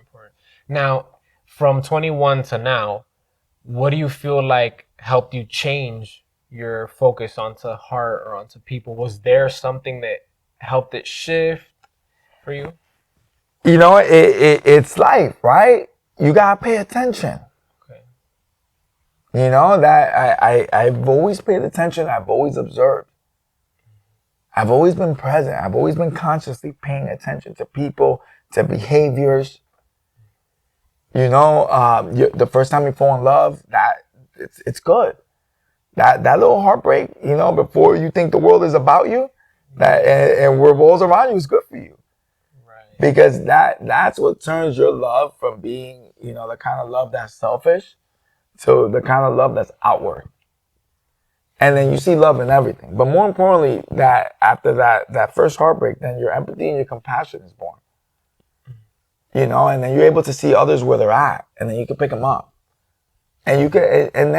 important. Now, from 21 to now, what do you feel like helped you change your focus onto heart or onto people? Was there something that helped it shift for you? You know, it's life, right? You gotta pay attention. Okay. You know, that I've always paid attention. I've always observed. I've always been present. I've always been consciously paying attention to people, to behaviors. You know, the first time you fall in love, that it's good. That little heartbreak, you know, before you think the world is about you, that and revolves around you is good for you. Right. Because that's what turns your love from being, you know, the kind of love that's selfish to the kind of love that's outward. And then you see love in everything. But more importantly, that after that first heartbreak, then your empathy and your compassion is born. You know, and then you're able to see others where they're at, and then you can pick them up. And you can, and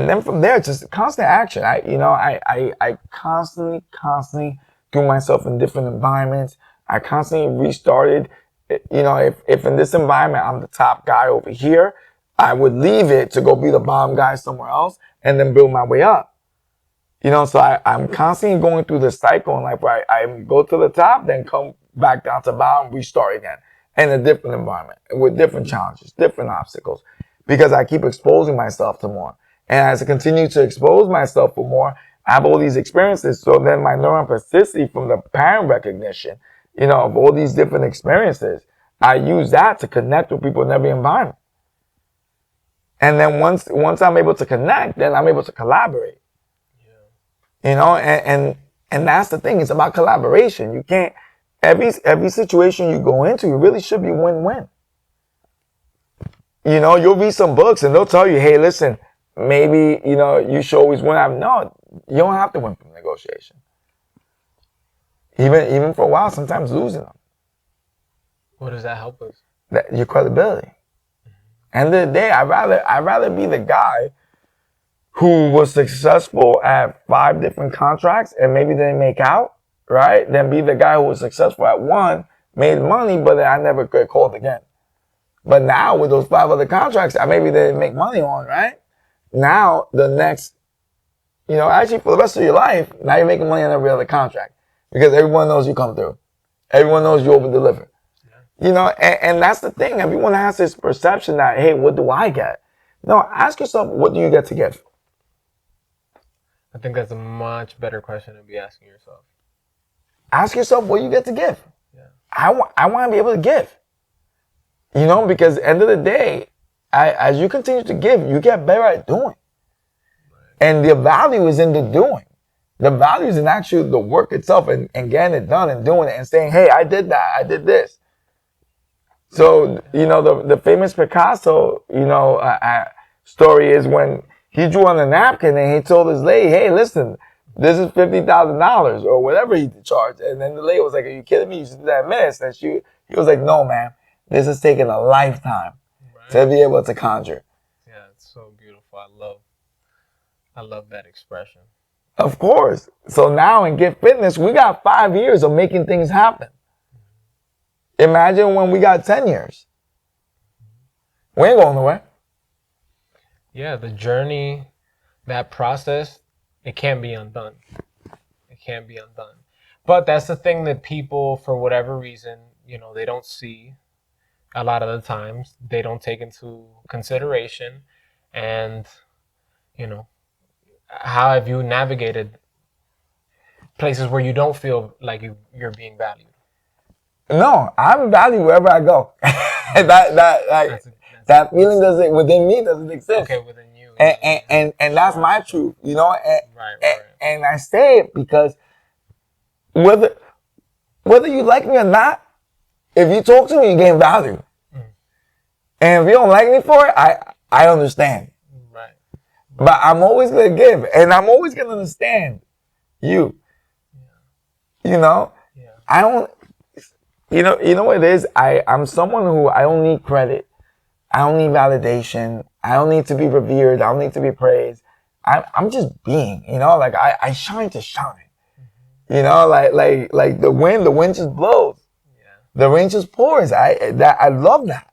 then from there, it's just constant action. I constantly threw myself in different environments. I constantly restarted. You know, if in this environment I'm the top guy over here, I would leave it to go be the bottom guy somewhere else and then build my way up. You know, so I'm constantly going through this cycle in life where I go to the top, then come back down to bottom, restart again in a different environment with different challenges, different obstacles, because I keep exposing myself to more. And as I continue to expose myself for more, I have all these experiences. So then my neuroplasticity from the pattern recognition, you know, of all these different experiences, I use that to connect with people in every environment. And then once I'm able to connect, then I'm able to collaborate. You know, and that's the thing. It's about collaboration. You can't, every situation you go into, it really should be win-win. You know, you'll read some books and they'll tell you, hey, listen, maybe, you know, you should always win. No, you don't have to win from negotiation. Even for a while, sometimes losing them. What does that help us? Your credibility. End of the day, I'd rather be the guy who was successful at 5 different contracts and maybe didn't make out, right? Than be the guy who was successful at 1, made money, but I never get called again. But now with those 5 other contracts, I maybe didn't make money on, right? Now the next, you know, actually for the rest of your life, now you're making money on every other contract because everyone knows you come through. Everyone knows you over deliver. Yeah. You know, and that's the thing. Everyone has this perception that, hey, what do I get? No, ask yourself, what do you get to give? I think that's a much better question to be asking yourself. Ask yourself what you get to give. Yeah. I want to be able to give. You know, because at the end of the day, as you continue to give, you get better at doing. Right. And the value is in the doing. The value is in actually the work itself and getting it done and doing it and saying, hey, I did that. I did this. So, you know, the famous Picasso, you know, story is when he drew on a napkin and he told his lady, hey, listen, this is $50,000 or whatever he charged. And then the lady was like, are you kidding me? You should do that in minutes. And he was like, no, man, this is taking a lifetime to be able to conjure. Yeah, it's so beautiful. I love that expression. Of course. So now in Gift Fitness, we got 5 years of making things happen. Imagine when we got 10 years. We ain't going nowhere. Yeah, the journey, that process, it can't be undone. It can't be undone. But that's the thing that people, for whatever reason, you know, they don't see a lot of the times. They don't take into consideration. And, you know, how have you navigated places where you don't feel like you're being valued? No, I'm valued wherever I go. That feeling doesn't within me doesn't exist. Okay, within you. And that's my truth, you know. Right. And I say it because whether you like me or not, if you talk to me, you gain value. And if you don't like me for it, I understand. Right. But I'm always gonna give, and I'm always gonna understand you. Yeah. You know, I don't. You know what it is? I'm someone who I don't need credit. I don't need validation. I don't need to be revered. I don't need to be praised. I'm just being, you know, like I shine to shine. Mm-hmm. You know, like the wind just blows. The range is porous. I love that.